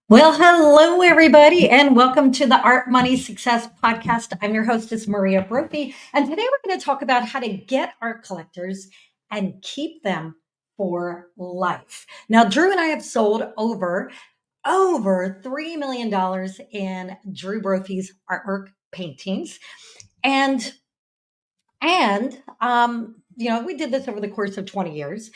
Well, hello, everybody, and welcome to the Art Money Success Podcast. I'm your hostess, Maria Brophy, and today we're going to talk about how to get art collectors and keep them for life. Now, Drew and I have sold over $3 million in Drew Brophy's artwork paintings, and we did this over the course of 20 years.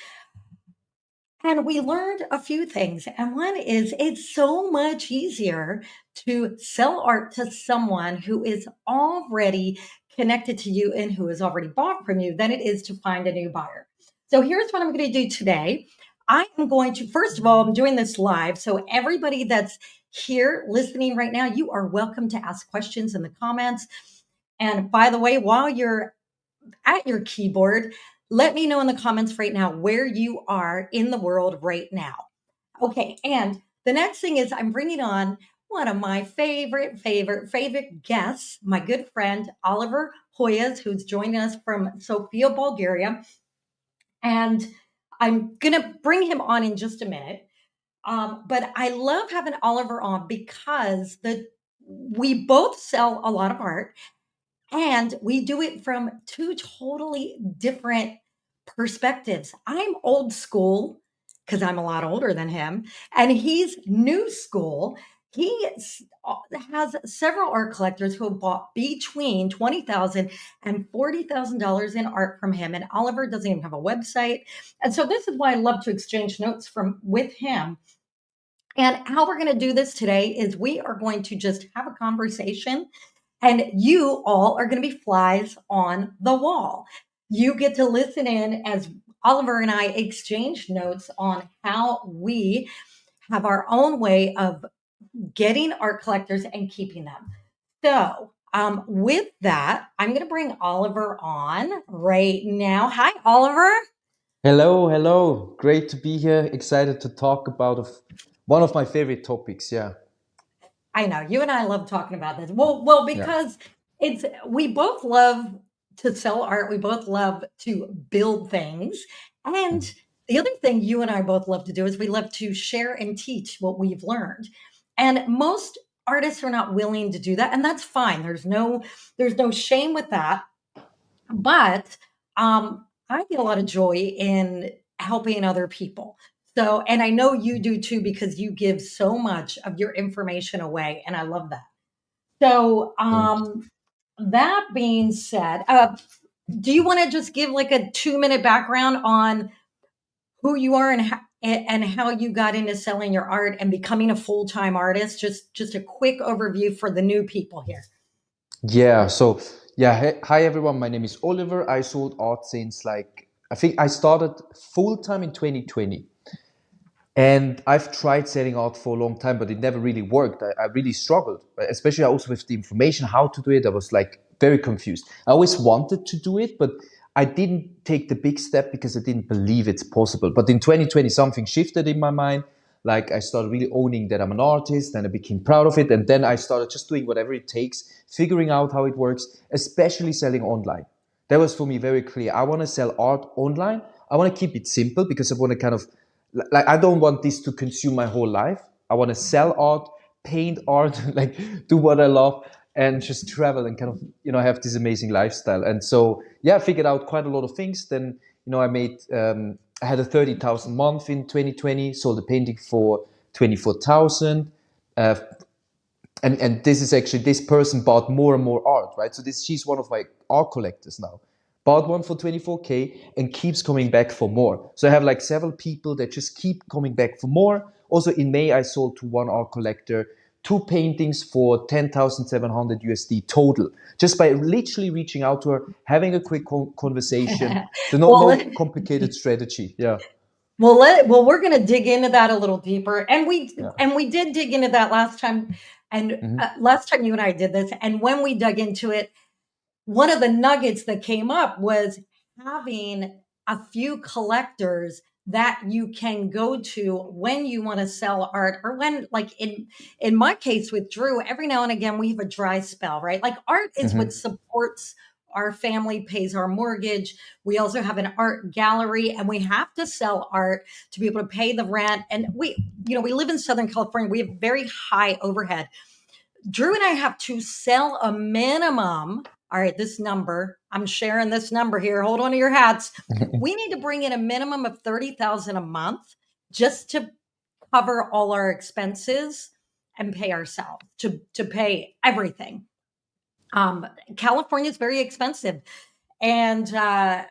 And we learned a few things. And one is it's so much easier to sell art to someone who is already connected to you and who has already bought from you than it is to find a new buyer. So here's what I'm going to do today. I am going to, first of all, I'm doing this live. So everybody that's here listening right now, you are welcome to ask questions in the comments. And by the way, while you're at your keyboard, let me know in the comments right now where you are in the world right now. Okay, and the next thing is I'm bringing on one of my favorite guests, my good friend Oliver Hojas, who's joining us from Sofia, Bulgaria. And I'm going to bring him on in just a minute. But I love having Oliver on because we both sell a lot of art and we do it from two totally different perspectives. I'm old school because I'm a lot older than him, and he's new school. Has several art collectors who have bought between $20,000 and $40,000 in art from him. And Oliver doesn't even have a website. And so this is why I love to exchange notes with him. And how we're going to do this today is we are going to just have a conversation, and you all are going to be flies on the wall. You get to listen in as Oliver and I exchange notes on how we have our own way of getting art collectors and keeping them. So, with that, I'm going to bring Oliver on right now. Hi, Oliver. Hello, hello. Great to be here. Excited to talk about one of my favorite topics. Yeah, I know you and I love talking about this. Well, yeah. because we both love to sell art. We both love to build things. And Mhm. the other thing you and I both love to do is we love to share and teach what we've learned. And most artists are not willing to do that, and that's fine. There's no shame with that. But I get a lot of joy in helping other people. So, and I know you do too, because you give so much of your information away, and I love that. So, Thank you. that being said, do you want to just give like a 2 minute background on who you are and how you got into selling your art and becoming a full time artist? Just a quick overview for the new people here. Yeah. Hi everyone. My name is Oliver. I sold art since I think I started full time in 2020. And I've tried setting out for a long time, but it never really worked. I really struggled, especially also with the information, how to do it. I was like very confused. I always wanted to do it, but I didn't take the big step because I didn't believe it's possible. But in 2020, something shifted in my mind. Like I started really owning that I'm an artist and I became proud of it. And then I started just doing whatever it takes, figuring out how it works, especially selling online. That was for me very clear. I want to sell art online. I want to keep it simple because I want to kind of like I don't want this to consume my whole life. I want to sell art, paint art, like do what I love, and just travel and kind of have this amazing lifestyle. And so yeah, I figured out quite a lot of things. Then I had a 30,000 month in 2020, sold a painting for 24,000. Uh, and this is actually this person bought more and more art, right? So this she's one of my art collectors now. Bought one for 24K and keeps coming back for more. So I have like several people that just keep coming back for more. Also in May I sold to one art collector two paintings for 10,700 USD total, just by literally reaching out to her, having a quick conversation. So no well, complicated strategy. Yeah, we're going to dig into that a little deeper, and we yeah. and we did dig into that last time. And Mhm. last time you and I did this, and when we dug into it, one of the nuggets that came up was having a few collectors that you can go to when you want to sell art, or when, like in my case with Drew, every now and again we have a dry spell, right? Like art is what Mhm. supports our family pays our mortgage. We also have an art gallery, and we have to sell art to be able to pay the rent. And we live in Southern California. We have very high overhead. Drew and I have to sell a minimum. All right, this number, I'm sharing this number here. Hold on to your hats. We need to bring in a minimum of 30,000 a month just to cover all our expenses and pay ourselves, to pay everything. California is very expensive. And, and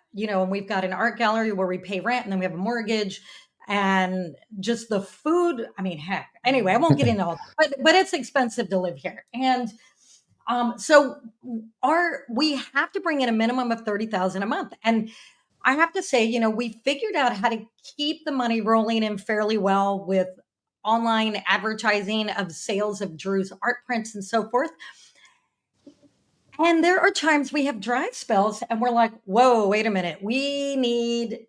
we've got an art gallery where we pay rent, and then we have a mortgage and just the food. I mean, heck, anyway, I won't get into all that, but it's expensive to live here. And so we have to bring in a minimum of 30,000 a month. And I have to say, we figured out how to keep the money rolling in fairly well with online advertising of sales of Drew's art prints and so forth. And there are times we have dry spells and we're like, whoa, wait a minute. We need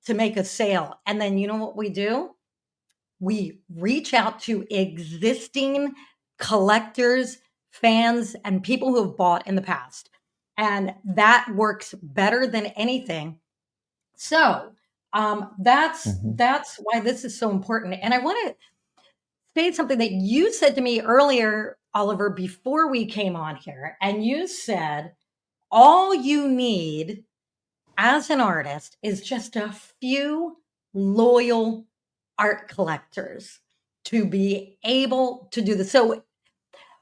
to make a sale. And then you know what we do? We reach out to existing collectors, fans, and people who have bought in the past. And that works better than anything. So that's Mhm. that's why this is so important. And I want to state something that you said to me earlier, Oliver, before we came on here. And you said, all you need as an artist is just a few loyal art collectors to be able to do this. So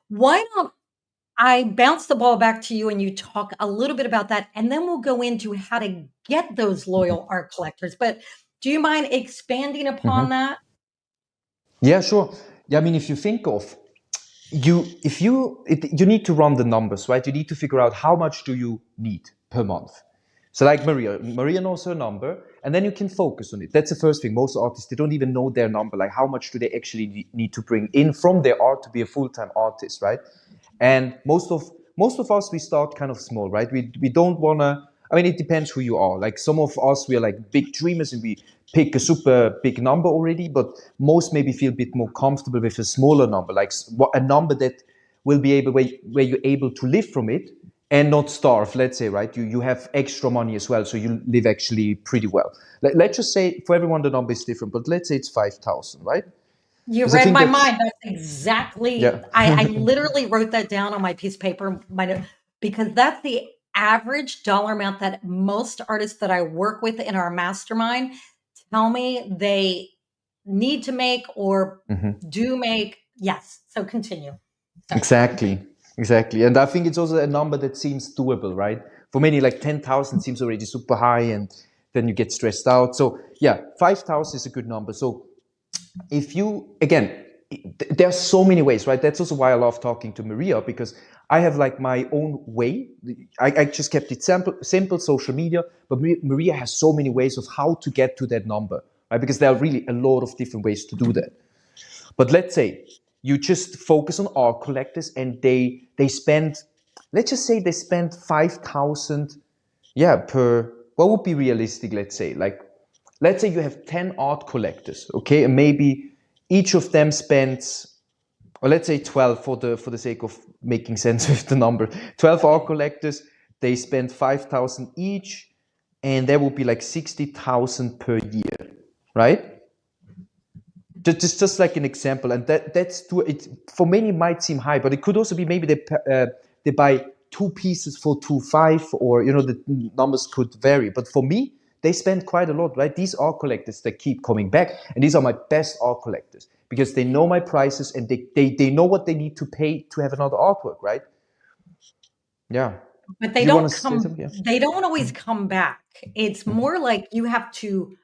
why don't I bounce the ball back to you and you talk a little bit about that, and then we'll go into how to get those loyal art collectors. But do you mind expanding upon Mhm. that? Yeah, sure. Yeah, I mean, if you think of you need to run the numbers, right? You need to figure out how much do you need per month. So like Maria knows her number, and then you can focus on it. That's the first thing. Most artists, they don't even know their number. Like how much do they actually need to bring in from their art to be a full-time artist, right? And most of us, we start kind of small, right? We don't wanna. I mean, it depends who you are. Like some of us, we are like big dreamers and we pick a super big number already. But most maybe feel a bit more comfortable with a smaller number, like a number that will be able where you're able to live from it and not starve. Let's say, right? You have extra money as well, so you live actually pretty well. Let's just say for everyone the number is different, but let's say it's 5,000, right? You Because I read think my that's mind. That's exactly, yeah. I literally wrote that down on my piece of paper, because that's the average dollar amount that most artists that I work with in our mastermind tell me they need to make or Mhm. do make. Yes. So continue. Sorry. Exactly. And I think it's also a number that seems doable, right? For many, like 10,000 seems already super high, and then you get stressed out. So, yeah, 5,000 is a good number. So, if you, again, there are so many ways, right? That's also why I love talking to Maria, because I have like my own way. I just kept it simple social media, but Maria has so many ways of how to get to that number, right? Because there are really a lot of different ways to do that. But let's say you just focus on art collectors and they spend, let's just say they spend 5,000, yeah, per, what would be realistic, let's say? Like, let's say you have 10 art collectors, okay? And maybe each of them spends, or let's say 12 for the sake of making sense with the number. 12 art Okay. collectors, they spend 5,000 each, and there would be like 60,000 per year, right? Just like an example, and that's too. It for many might seem high, but it could also be maybe they buy two pieces for 2.5, or the numbers could vary. But for me, they spend quite a lot, right? These are collectors that keep coming back, and these are my best art collectors because they know my prices and they know what they need to pay to have another artwork, right? Yeah. But Did you want to say something? Yeah. they don't always come back. It's more like you have to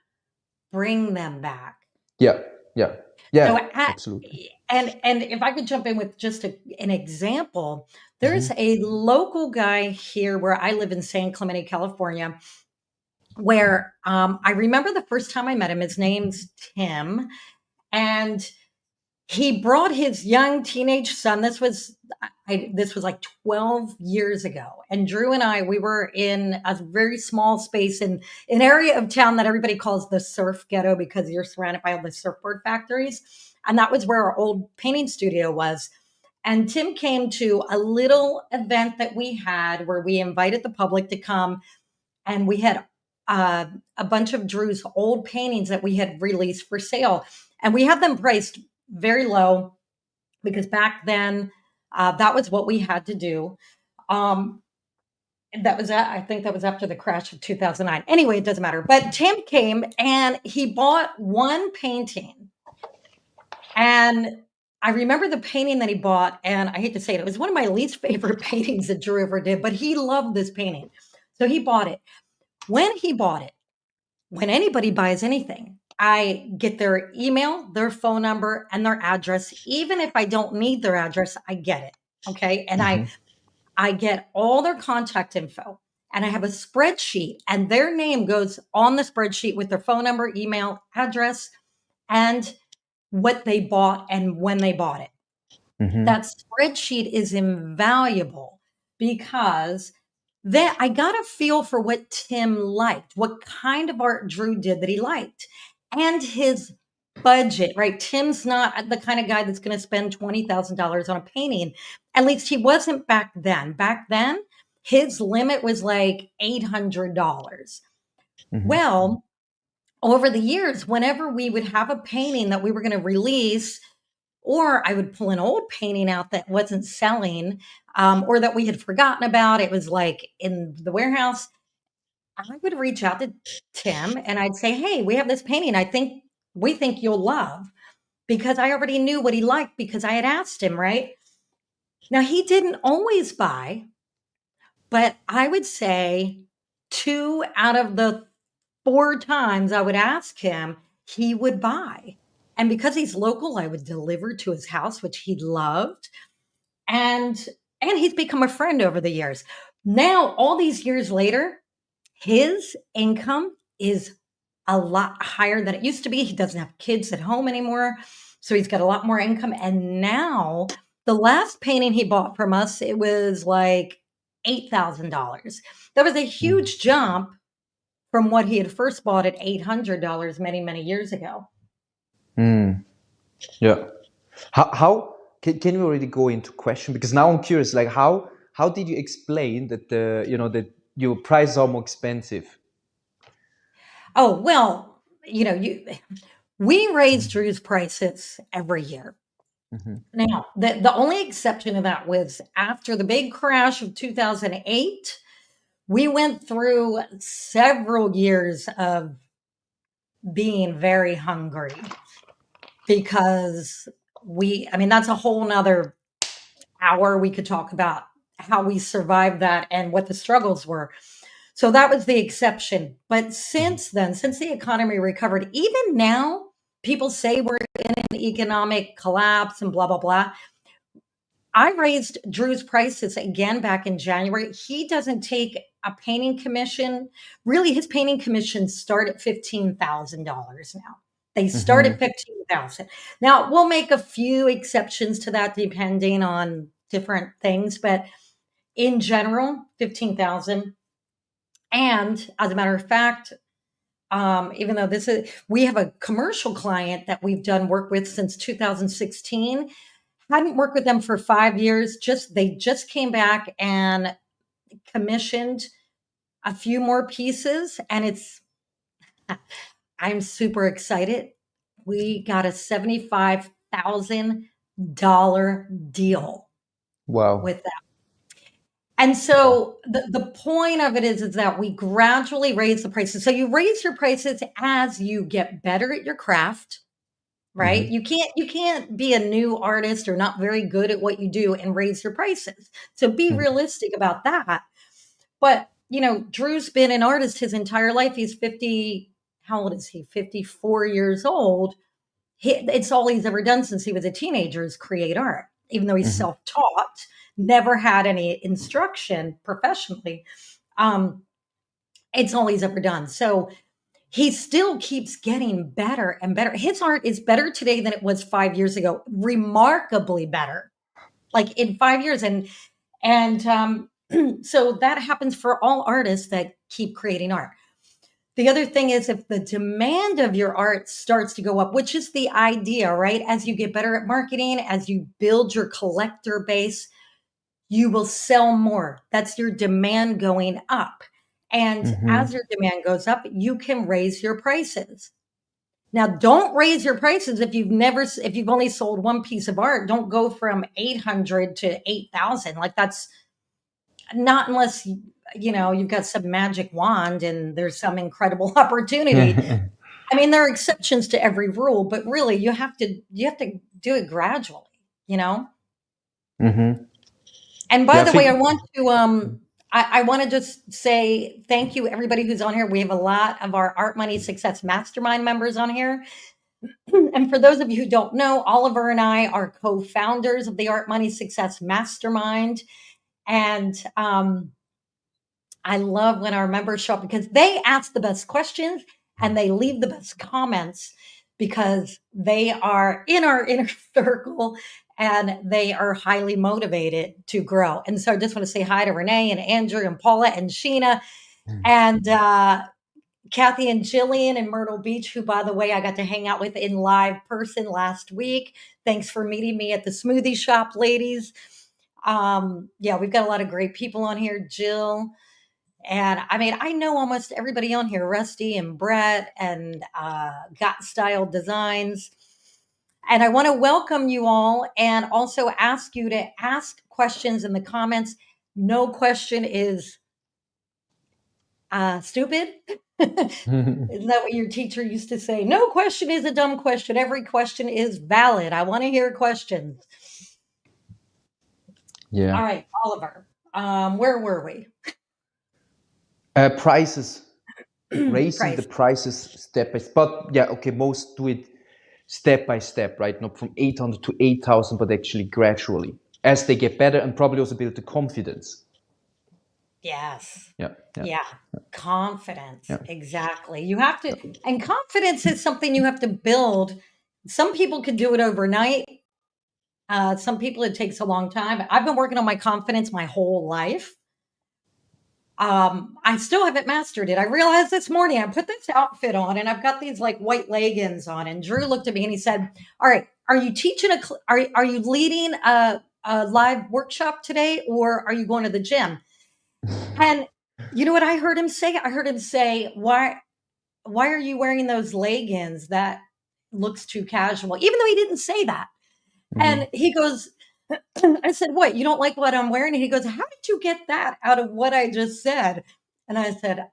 bring them back. Yeah. Yeah. So, Yeah. Absolutely. and if I could jump in with just an example, there's Mhm. a local guy here where I live in San Clemente, California, where I remember the first time I met him. His name's Tim, and he brought his young teenage son. This was like 12 years ago. And Drew and we were in a very small space in an area of town that everybody calls the surf ghetto because you're surrounded by all the surfboard factories. And that was where our old painting studio was. And Tim came to a little event that we had where we invited the public to come, and we had a bunch of Drew's old paintings that we had released for sale. And we had them priced very low because back then that was what we had to do. Um, I think that was after the crash of 2009. Anyway, it doesn't matter. But Tim came and he bought one painting. And I remember the painting that he bought, and I hate to say it, it was one of my least favorite paintings that Drew ever did, but he loved this painting. So he bought it. When he bought it, when anybody buys anything, I get their email, their phone number, and their address. Even if I don't need their address, I get it. Okay. And Mm-hmm. I get all their contact info, and I have a spreadsheet, and their name goes on the spreadsheet with their phone number, email, address, and what they bought and when they bought it. Mm-hmm. That spreadsheet is invaluable because then I got a feel for what Tim liked, what kind of art Drew did that he liked, and his budget, right? Tim's not the kind of guy that's going to spend $20,000 on a painting. At least he wasn't back then. Back then, his limit was like $800. Mm-hmm. Well, over the years, whenever we would have a painting that we were going to release, or I would pull an old painting out that wasn't selling, or that we had forgotten about, it was like in the warehouse, I would reach out to Tim and I'd say, "Hey, we have this painting we think you'll love," because I already knew what he liked because I had asked him, right? Now, he didn't always buy, but I would say 2 out of the 4 times I would ask him, he would buy. And because he's local, I would deliver to his house, which he loved. And he's become a friend over the years. Now, all these years later, his income is a lot higher than it used to be. He doesn't have kids at home anymore, so he's got a lot more income. And now, the last painting he bought from us, it was like $8,000. That was a huge jump from what he had first bought at $800 many, many years ago. Mm. Yeah. How can you already go into question? Because now I'm curious, like how did you explain that that your prices are more expensive? Oh, well, we raise Drew's prices every year. Mm-hmm. Now, the only exception to that was after the big crash of 2008, we went through several years of being very hungry because I mean, that's a whole nother hour we could talk about how we survived that and what the struggles were. So that was the exception. But since then, since the economy recovered, even now, people say we're in an economic collapse and blah, blah, blah. I raised Drew's prices again back in January. He doesn't take a painting commission. Really, his painting commissions start at $15,000 now. They start Mm-hmm. at 15,000. Now, we'll make a few exceptions to that depending on different things, but in general, 15,000. And as a matter of fact, even though we have a commercial client that we've done work with since 2016. Hadn't worked with them for 5 years. They just came back and commissioned a few more pieces, and I'm super excited. We got a $75,000 deal Wow. with that. And so the point of it is that we gradually raise the prices. So you raise your prices as you get better at your craft, right? Mm-hmm. You can't be a new artist or not very good at what you do and raise your prices. So be realistic about that. But, Drew's been an artist his entire life. He's 50, how old is he? 54 years old. It's all he's ever done since he was a teenager is create art, even though he's Mm-hmm. self-taught, never had any instruction professionally. Um, it's all he's ever done. So he still keeps getting better and better. His art is better today than it was 5 years ago, remarkably better, like in 5 years. And so that happens for all artists that keep creating art. The other thing is if the demand of your art starts to go up, which is the idea, right? As you get better at marketing, as you build your collector base, you will sell more. That's your demand going up. And as Mm-hmm. your demand goes up, you can raise your prices. Now, don't raise your prices if you've only sold one piece of art. Don't go from 800 to 8,000. Like that's not unless you've got some magic wand and there's some incredible opportunity. I mean, there are exceptions to every rule, but really you have to do it gradually, you know? Mm-hmm. And by Yeah, I the way, I think. want to I want to just say thank you everybody who's on here. We have a lot of our Art Money Success Mastermind members on here. And for those of you who don't know, Oliver and I are co-founders of the Art Money Success Mastermind. And I love when our members show up because they ask the best questions and they leave the best comments because they are in our inner circle and they are highly motivated to grow. And so I just want to say hi to Renee and Andrew and Paula and Sheena and Kathy and Jillian in Myrtle Beach, who, by the way, I got to hang out with in live person last week. Thanks for meeting me at the smoothie shop, ladies. Yeah, we've got a lot of great people on here. Jill, and I mean, I know almost everybody on here, Rusty and Brett and Got Style Designs. And I want to welcome you all and also ask you to ask questions in the comments. No question is stupid. Isn't that what your teacher used to say? No question is a dumb question. Every question is valid. I want to hear questions. Yeah. All right, Oliver, where were we? Prices, raising the Price. prices step by step. But yeah, okay, most do it step by step, right? Not from 800 to 8,000, but actually gradually as they get better and probably also build the confidence. Yes. Yeah, yeah, Yeah. Confidence. yeah. Exactly. You have to, and confidence is something you have to build. Some people can do it overnight. Some people it takes a long time. I've been working on my confidence my whole life. I still haven't mastered it. I realized this morning I put this outfit on and I've got these like white leggings on. And Drew looked at me and he said, "All right, are you teaching are you leading a live workshop today or are you going to the gym?" And you know what I heard him say? I heard him say, why are you wearing those leggings? That looks too casual." Even though he didn't say that. Mm-hmm. And he goes, I said, "What? You don't like what I'm wearing?" And he goes, "How did you get that out of what I just said?" And I said,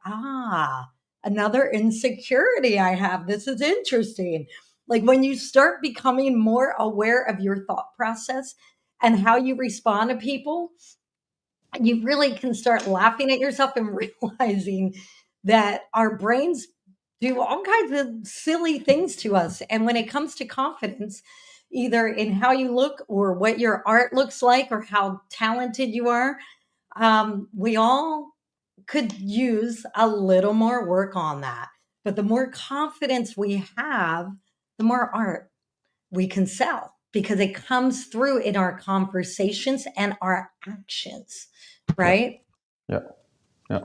another insecurity I have. This is interesting. Like when you start becoming more aware of your thought process and how you respond to people, you really can start laughing at yourself and realizing that our brains do all kinds of silly things to us. And when it comes to confidence, either in how you look or what your art looks like or how talented you are, we all could use a little more work on that. But the more confidence we have, the more art we can sell because it comes through in our conversations and our actions, Yeah, right? yeah, yeah.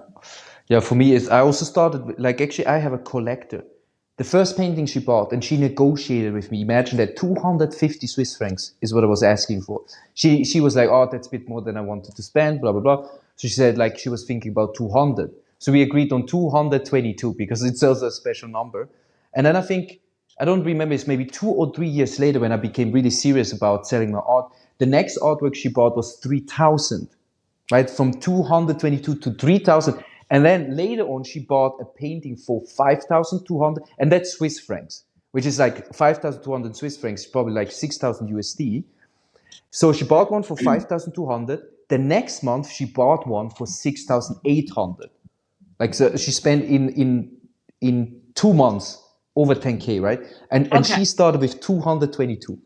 Yeah, for me, is I also started like actually I have a collector. The first painting she bought and she negotiated with me. Imagine that 250 Swiss francs is what I was asking for. She was like, "Oh, that's a bit more than I wanted to spend, blah blah blah." So she said like she was thinking about 200. So we agreed on 222 because it's also a special number. And then I don't remember, it's maybe 2 or 3 years later when I became really serious about selling my art. The next artwork she bought was 3,000, right? From 222 to 3,000. And then later on, she bought a painting for 5,200, and that's Swiss francs, which is like 5,200 Swiss francs, probably like 6,000 USD. So she bought one for 5,200. The next month, she bought one for 6,800. Like, so she spent in 2 months over 10K, right? And Okay. she started with 222.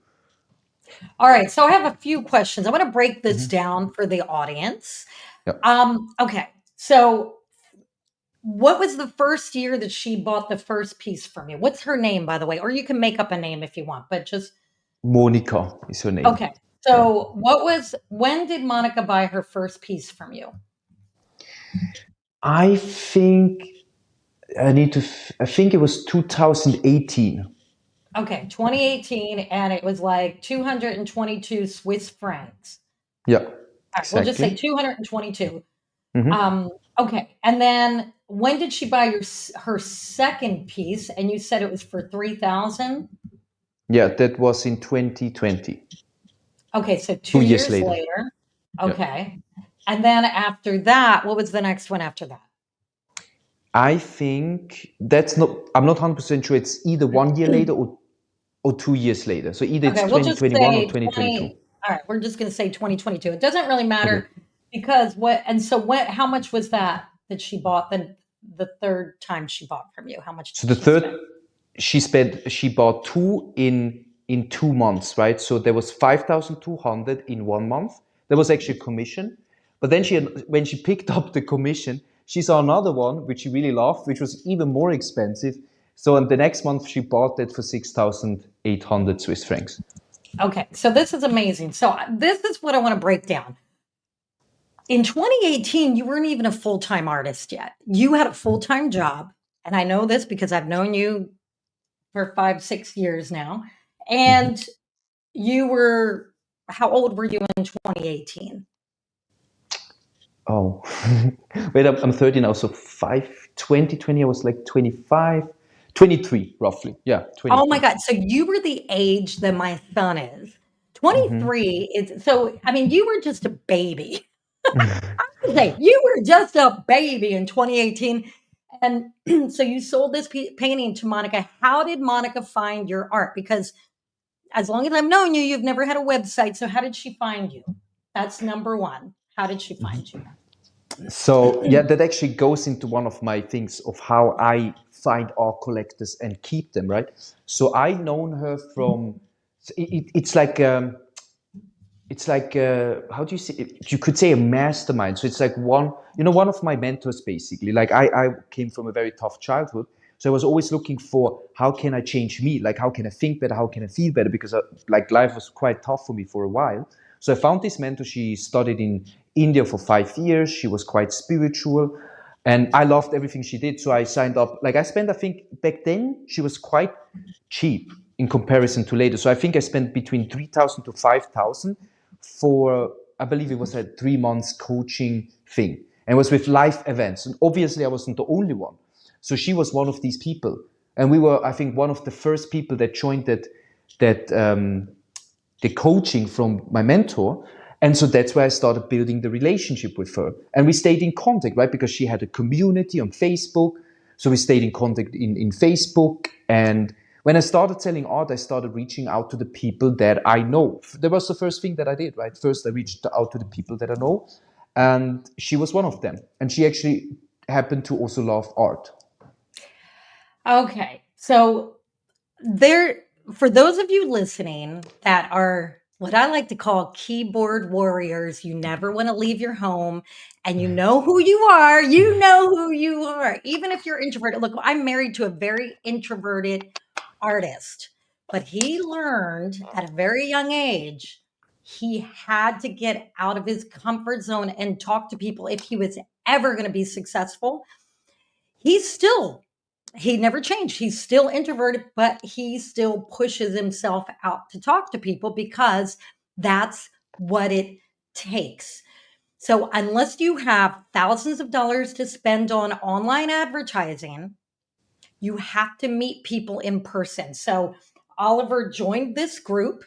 All right. So I have a few questions. I want to break this Mm-hmm. down for the audience. Yeah. Okay. So what was the first year that she bought the first piece from you? What's her name, by the way? Or you can make up a name if you want, but just Monica is her name. okay. Yeah. So when did Monica buy her first piece from you? I think I think it was 2018. Okay, 2018, and it was like 222 Swiss francs. Yeah, All right, we'll just say exactly. 222. Hmm. Okay, and then when did she buy her second piece? And you said it was for 3,000. Yeah, that was in 2020, Okay, so two 2 years years later. later. Yeah. Okay, and then after that, what was the next one after that? I think that's not, I'm not 100% sure. It's either 1 year later or 2 years later. So either it's Okay, we'll just 2021 or say 2022. 20. All right, we're just going to say 2022. It doesn't really Okay. matter because what, and so what, how much was that she bought the third time she bought from you? How much So did the she spend? third, she bought two in 2 months, right? So there was 5,200 in 1 month. There was actually a commission, but then when she picked up the commission, she saw another one which she really loved, which was even more expensive. So in the next month, she bought it for 6,800 Swiss francs. Okay, so this is amazing. So this is what I want to break down. In 2018, you weren't even a full-time artist yet. You had a full-time job, and I know this because I've known you for 5, 6 years now. Mhm. And you were, how old were you in 2018? Oh, wait, I'm 30 now, so 2020, I was like 25, 23 roughly. Yeah, Oh my 23. god, so you were the age that my son is. Hmm. 23 is, so I mean, you were just a baby. Okay, you were just a baby in 2018, and so you sold this painting to Monica. How did Monica find your art? Because as long as I've known you, you've never had a website, so how did she find you? That's number 1. How did she find you? So yeah, that actually goes into one of my things of how I find art collectors and keep them, right? So I known her from, it's like how do you say it? You could say a mastermind. So it's like one of my mentors basically. Like I came from a very tough childhood, so I was always looking for how can I change me, like how can I think better, how can I feel better, because like life was quite tough for me for a while. So I found this mentor. She studied in India for 5 years. She was quite spiritual, and I loved everything she did. So I signed up. Like I spent, I think back then she was quite cheap in comparison to later. So I think I spent between 3,000 to 5,000 for, I believe it was a 3 months coaching thing. And it was with live events. And obviously I wasn't the only one. So she was one of these people. And we were, I think, one of the first people that joined that the coaching from my mentor. And so that's where I started building the relationship with her. And we stayed in contact, right? Because she had a community on Facebook. So we stayed in contact in Facebook. And when I started selling art, I started reaching out to the people that I know. That was the first thing that I did, right? First, I reached out to the people that I know. And she was one of them. And she actually happened to also love art. Okay, so there, for those of you listening that are what I like to call keyboard warriors, you never want to leave your home and you know who you are. You know who you are. Even if you're introverted. Look, I'm married to a very introverted artist, but he learned at a very young age he had to get out of his comfort zone and talk to people if he was ever going to be successful. He's still, he never changed. He's still introverted, but he still pushes himself out to talk to people because that's what it takes. So, unless you have thousands of dollars to spend on online advertising, you have to meet people in person. So, Oliver joined this group.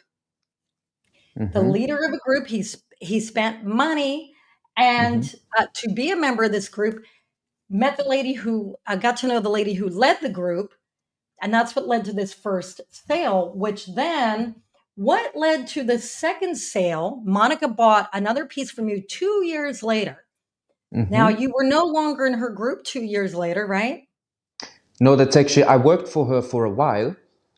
The Mm-hmm. leader of a group, he spent money and Mm-hmm. to be a member of this group, met the lady who got to know the lady who led the group. And that's what led to this first sale, which then what led to the second sale, Monica bought another piece from you 2 years later. Now, Mm-hmm. you were no longer in her group 2 years later, right? No, that's actually, I worked for her for a while.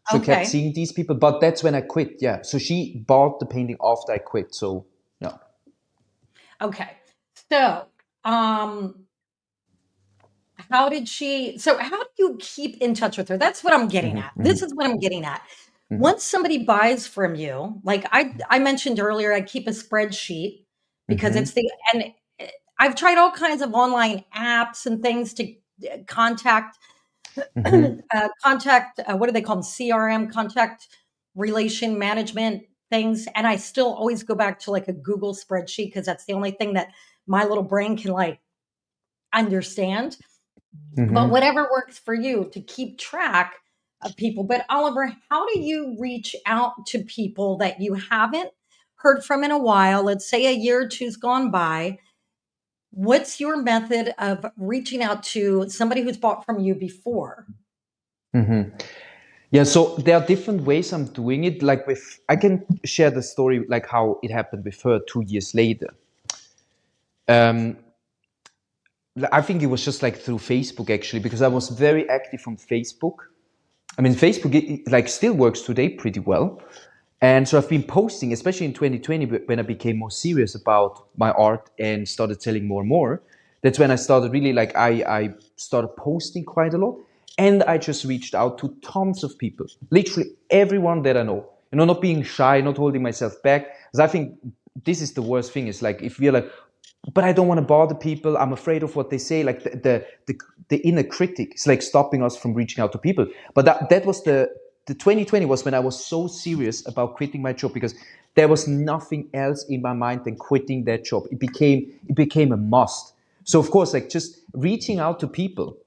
So I kept Okay. seeing these people, but that's when I quit. Yeah. So she bought the painting after I quit. So, yeah. Okay. So, um, how did she, so how do you keep in touch with her? That's what I'm getting at. Mm-hmm. This is Mm-hmm. what I'm getting at. Mm-hmm. Once somebody buys from you, like I mentioned earlier, I keep a spreadsheet because Mm-hmm. it's the, and I've tried all kinds of online apps and things to contact Mm-hmm. contact, what do they call them? CRM, contact relation management things. And I still always go back to like a Google spreadsheet because that's the only thing that my little brain can like understand. But Mm-hmm. whatever works for you to keep track of people. But Oliver, how do you reach out to people that you haven't heard from in a while? Let's say a year or two's gone by. What's your method of reaching out to somebody who's bought from you before? Mm-hmm. Yeah, so there are different ways I'm doing it. Like I can share the story, like how it happened with her 2 years later. Um, I think it was just like through Facebook actually, because I was very active on Facebook. I mean, Facebook like still works today pretty well. And so I've been posting, especially in 2020, when I became more serious about my art and started selling more and more. That's when I started really like, I started posting quite a lot. And I just reached out to tons of people, literally everyone that I know. You know, not being shy, not holding myself back. Because I think this is the worst thing is like, if we're like, but I don't want to bother people. I'm afraid of what they say. Like the inner critic is like stopping us from reaching out to people. But that was the 2020 was when I was so serious about quitting my job because there was nothing else in my mind than quitting that job. It became a must. So of course, like just reaching out to people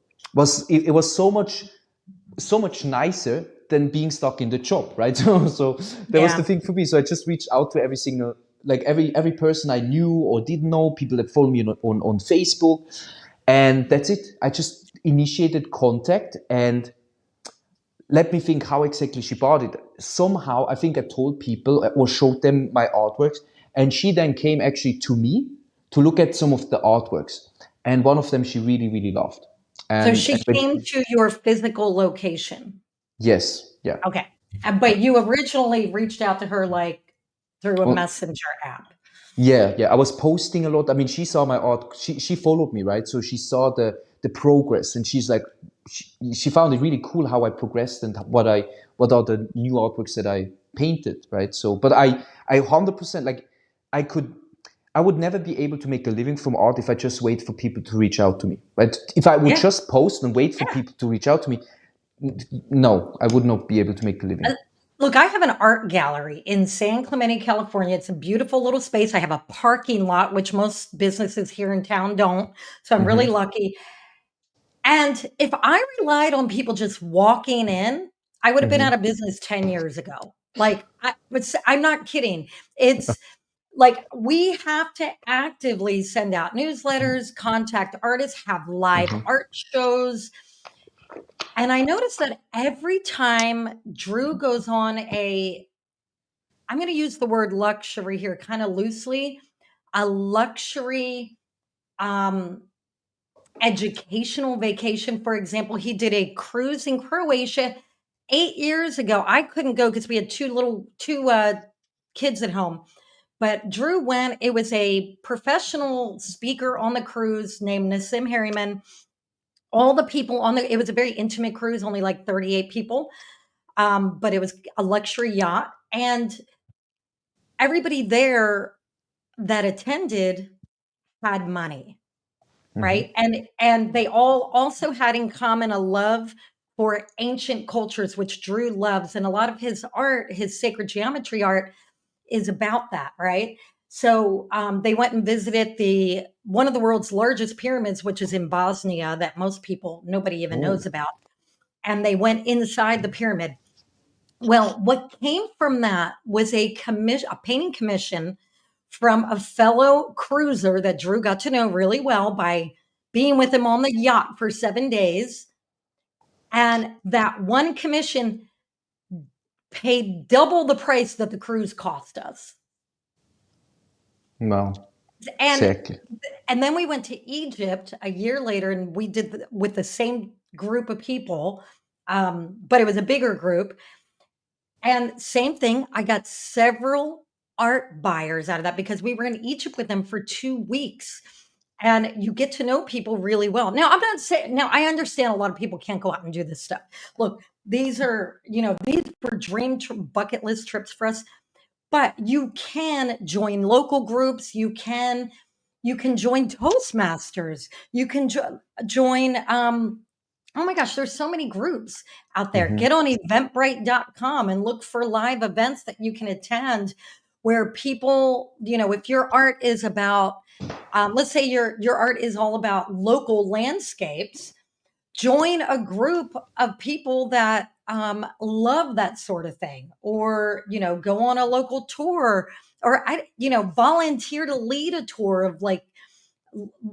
it was so much nicer than being stuck in the job, right? So that was the Yeah. thing for me. So I just reached out to every single, like every person I knew or didn't know, people that follow me on Facebook, and that's it. I just initiated contact and let me think how exactly she bought it. Somehow, I think I told people or showed them my artworks, and she then came actually to me to look at some of the artworks, and one of them she really really loved, So and she when, came to your physical location. yes, yeah. Okay. But you originally reached out to her like through a Well, messenger app. yeah, yeah. I was posting a lot. I mean, she saw my art. She followed me, right? So she saw the progress, and she's like, she found it really cool how I progressed and what are the new artworks that I painted, right? So, but I 100% like I could. I would never be able to make a living from art if I just wait for people to reach out to me. Right? If I would Yeah. just post and wait for Yeah. people to reach out to me, no, I would not be able to make a living. Uh, Look, I have an art gallery in San Clemente, California. It's a beautiful little space. I have a parking lot, which most businesses here in town don't. So I'm really Hmm. lucky. And if I relied on people just walking in, I would have been out Hmm. of business 10 years ago. Like, I'm not kidding. It's like we have to actively send out newsletters, contact artists, have live Hmm. art shows. And I noticed that every time Drew goes on I'm going to use the word luxury here kind of loosely, a luxury um, educational vacation. For example, he did a cruise in Croatia 8 years ago. I couldn't go because we had two kids at home. But Drew went. It was a professional speaker on the cruise named Nassim Harriman. All the people on it was a very intimate cruise, only like 38 people. But it was a luxury yacht. And everybody there that attended had money, Hmm. right? And they all also had in common a love for ancient cultures, which Drew loves. And a lot of his art, his sacred geometry art, is about that, right? So they went and visited the one of the world's largest pyramids, which is in Bosnia, that nobody even knows Oh. about. And they went inside the pyramid. Well, what came from that was a painting commission from a fellow cruiser that Drew got to know really well by being with him on the yacht for 7 days. And that one commission paid double the price that the cruise cost us. Wow. And Exactly. then we went to Egypt a year later, and we did with the same group of people, but it was a bigger group. And same thing, I got several art buyers out of that because we were in Egypt with them for 2 weeks, and you get to know people really well. Now, I'm not saying now I understand a lot of people can't go out and do this stuff. Look, these were bucket list trips for us, but you can join local groups, you can join Toastmasters, you can join, Oh my gosh, there's so many groups out there. Mm-hmm. Get on eventbrite.com and look for live events that you can attend where people, if your art is about, let's say your art is all about local landscapes, join a group of people that love that sort of thing, or go on a local tour, or volunteer to lead a tour of like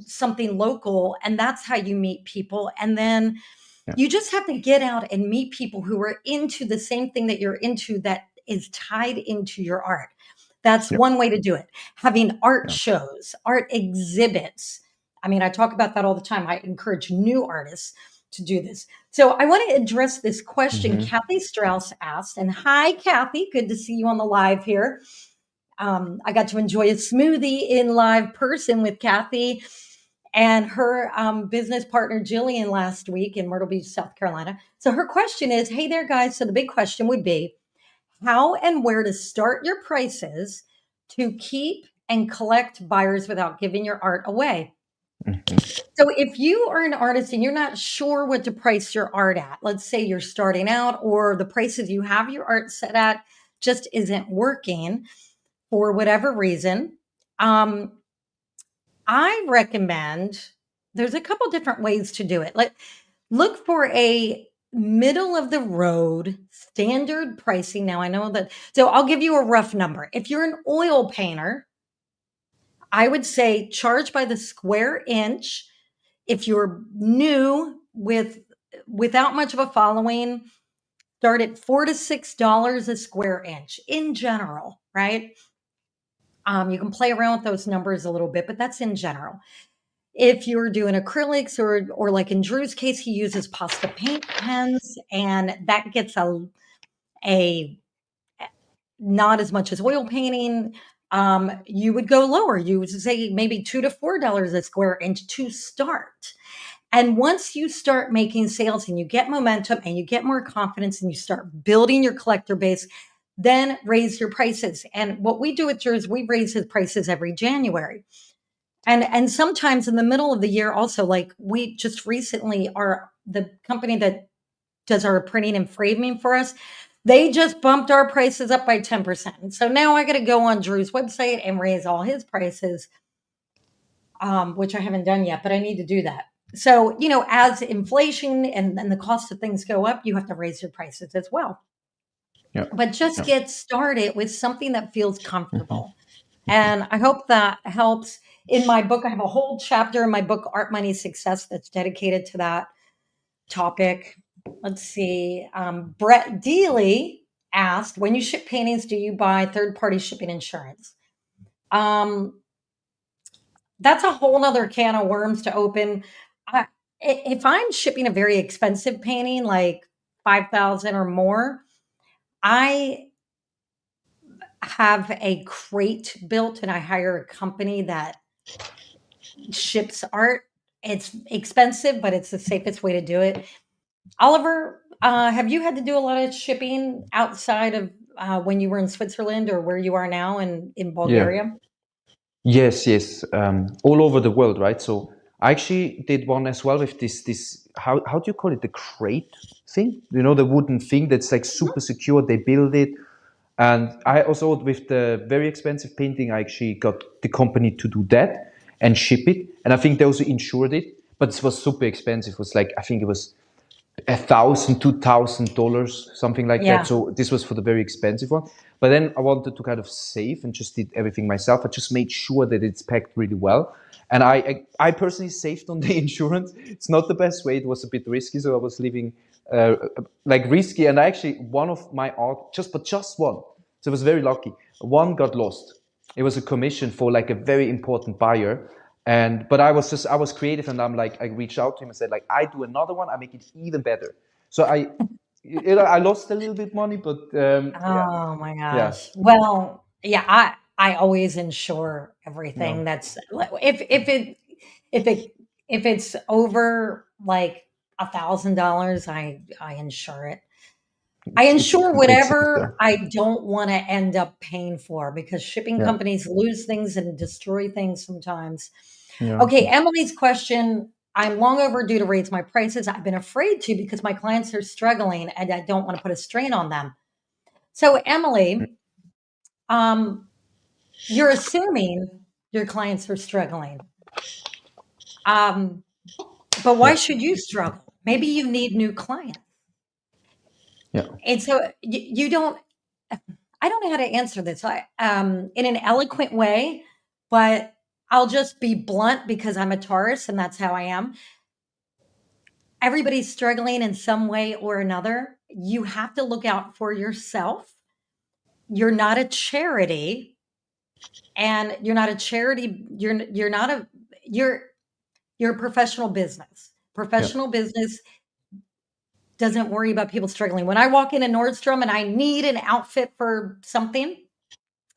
something local, and that's how you meet people. And then Yeah. you just have to get out and meet people who are into the same thing that you're into, that is tied into your art. That's Yeah. one way to do it. Having art Yeah. shows, art exhibits. I mean, I talk about that all the time. I encourage new artists to do this. So I want to address this question Mm-hmm. Kathy Strauss asked. And hi, Kathy. Good to see you on the live here. I got to enjoy a smoothie in live person with Kathy and her business partner Jillian last week in Myrtle Beach, South Carolina. So her question is, hey there, guys. So the big question would be how and where to start your prices to keep and collect buyers without giving your art away. Mm-hmm. So if you are an artist and you're not sure what to price your art at, let's say you're starting out, or the prices you have your art set at just isn't working for whatever reason, I recommend there's a couple different ways to do it. Like, look for a middle of the road standard pricing. Now I know that, so I'll give you a rough number. If you're an oil painter, I would say charge by the square inch. If you're new without much of a following, start at $4 to $6 a square inch in general, right? You can play around with those numbers a little bit, but that's in general. If you're doing acrylics, or like in Drew's case, he uses pasta paint pens, and that gets a not as much as oil painting. You would go lower. You would say maybe $2 to $4 a square inch to start. And once you start making sales and you get momentum and you get more confidence and you start building your collector base, then raise your prices. And what we do with Drew is we raise his prices every January. And sometimes in the middle of the year also, like we just recently, are the company that does our printing and framing for us, they just bumped our prices up by 10%. So now I got to go on Drew's website and raise all his prices, which I haven't done yet, but I need to do that. So, as inflation and the cost of things go up, you have to raise your prices as well. Yeah. But just Yeah. get started with something that feels Mm-hmm. comfortable. And I hope that helps. In my book, I have a whole chapter in my book, Art, Money, Success, that's dedicated to that topic. Let's see. Brett Deely asked, when you ship paintings, do you buy third party shipping insurance? That's a whole nother can of worms to open. If I'm shipping a very expensive painting, like 5,000 or more, I have a crate built and I hire a company that ships art. It's expensive, but it's the safest way to do it. Oliver, have you had to do a lot of shipping outside of when you were in Switzerland or where you are now in Yeah. Bulgaria? Yes, yes, all over the world, right? So I actually did one as well with this how do you call it, the crate thing? You know, the wooden thing that's like super secure. They build it, and I also with the very expensive painting, I actually got the company to do that and ship it, and I think they also insured it, but it was super expensive. It was like I think it was $1,000, $2,000, something like that. Yeah. So this was for the very expensive one. But then I wanted to kind of save and just did everything myself. I just made sure that it's packed really well. And I personally saved on the insurance. It's not the best way. It was a bit risky, so I was living like risky. And I actually one of my art just one. So I was very lucky. One got lost. It was a commission for like a very important buyer, and but I was creative, and I reached out to him and said like I do another one, I make it even better. So I lost a little bit money, but yeah, Oh my yeah, gosh. Well, yeah, I always insure yeah. everything. That's like, if it's over like $1,000, I insure it. I insure It makes sense. Yeah, whatever I don't want to end up paying for, because shipping yeah, companies lose things and destroy things sometimes. yeah. Okay, Emily's question. I'm long overdue to raise my prices. I've been afraid to because my clients are struggling and I don't want to put a strain on them. So, Emily, you're assuming your clients are struggling. But why Yeah. should you struggle? Maybe you need new clients. Yeah. And so you don't, I don't know how to answer this in an eloquent way, but I'll just be blunt because I'm a Taurus and that's how I am. Everybody's struggling in some way or another. You have to look out for yourself. You're not a charity, and you're not a charity. You're not a you're you're a professional business. Yeah. Professional business doesn't worry about people struggling. When I walk in a Nordstrom and I need an outfit for something,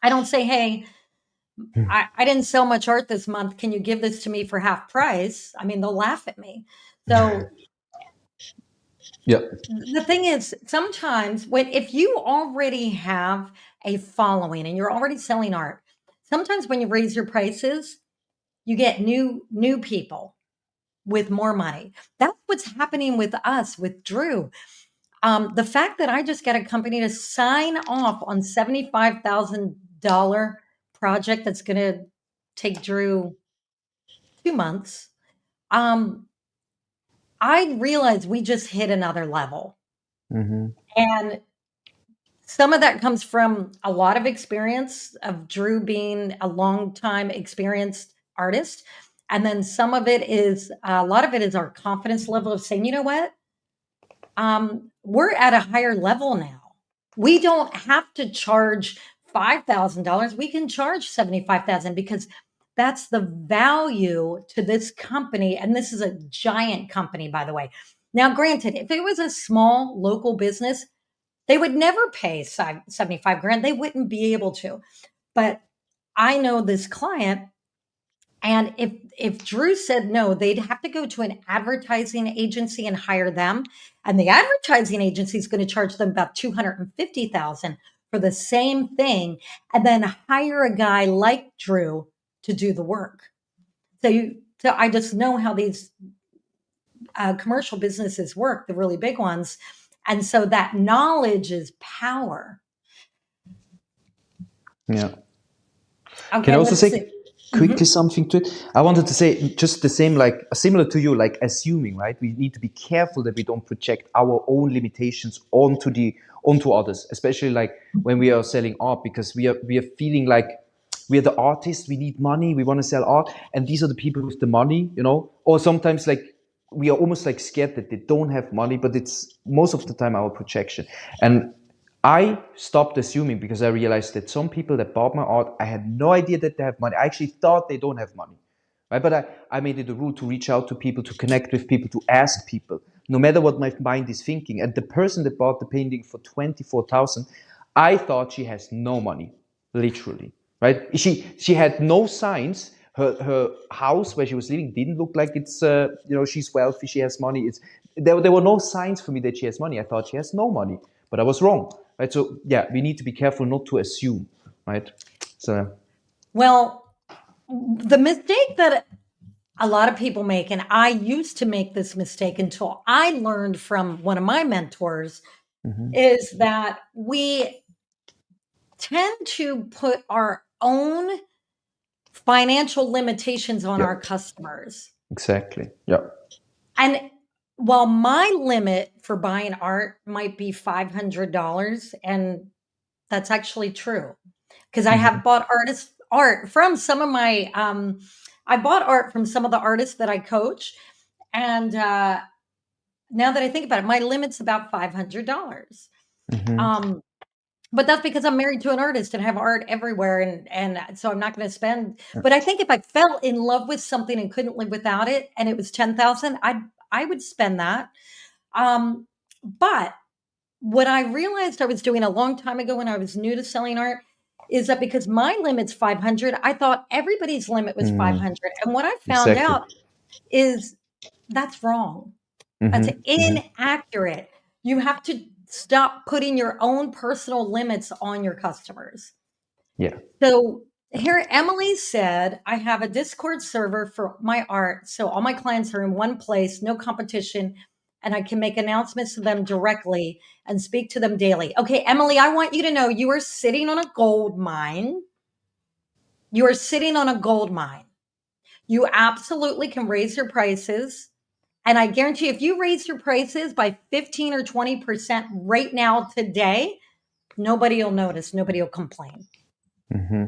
I don't say, "Hey, I didn't sell much art this month. Can you give this to me for half price?" I mean, they'll laugh at me. So Yeah. the thing is, sometimes when if you already have a following and you're already selling art, sometimes when you raise your prices, you get new people with more money. That's what's happening with us, with Drew. The fact that I just got a company to sign off on $75,000 project that's going to take Drew 2 months. Um, I realized we just hit another level. Mm-hmm. And some of that comes from a lot of experience of Drew being a long time experienced artist. And then some of it is a lot of it is our confidence level of saying, you know what? We're at a higher level now. We don't have to charge $5,000. We can charge 75,000 because that's the value to this company. And this is a giant company, by the way. Now, granted, if it was a small local business, they would never pay 75 grand. They wouldn't be able to. But I know this client, and if Drew said no, they'd have to go to an advertising agency and hire them. And the advertising agency is going to charge them about 250,000 for the same thing, and then hire a guy like Drew to do the work. So I just know how these commercial businesses work, the really big ones. And so that knowledge is power. Yeah. Can Okay, I also let's say see. quickly Mhm. something to it? I wanted to say just the same, like similar to you, like assuming, right? We need to be careful that we don't project our own limitations onto others, especially like when we are selling art, because we are feeling like we are the artists, we need money, we want to sell art, and these are the people with the money, or sometimes like we are almost like scared that they don't have money, but it's most of the time our projection. And I stopped assuming because I realized that some people that bought my art, I had no idea that they have money. I actually thought they don't have money, right? But I made it a rule to reach out to people, to connect with people, to ask people, no matter what my mind is thinking. And the person that bought the painting for 24,000, I thought she has no money, literally, right? She had no signs. Her house where she was living didn't look like it's she's wealthy, she has money. There were no signs for me that she has money. I thought she has no money, but I was wrong, right? So yeah, we need to be careful not to assume, right? So Well, the mistake that a lot of people make, and I used to make this mistake until I learned from one of my mentors, mhm. is that we tend to put our own financial limitations on Yeah, our customers. exactly. Yeah. And while my limit for buying art might be $500, and that's actually true because I Mhm. have bought art from some of my I bought art from some of the artists that I coach, and now that I think about it, my limit's about $500. Mhm. Um, but that's because I'm married to an artist and have art everywhere, and so I'm not going to spend. Yeah. But I think if I fell in love with something and couldn't live without it, and it was 10,000, I would spend that. But what I realized I was doing a long time ago when I was new to selling art is that because my limit's 500, I thought everybody's limit was Mm, 500. And what I found exactly. out is that's wrong. That's Mhm. Mhm. inaccurate. You have to stop putting your own personal limits on your customers. Yeah. So Here, Emily said, I have a Discord server for my art. So all my clients are in one place, no competition, and I can make announcements to them directly and speak to them daily. Okay, Emily, I want you to know you are sitting on a gold mine. You are sitting on a gold mine. You absolutely can raise your prices. And I guarantee if you raise your prices by 15 or 20% right now today, nobody will notice, nobody will complain. Hmm.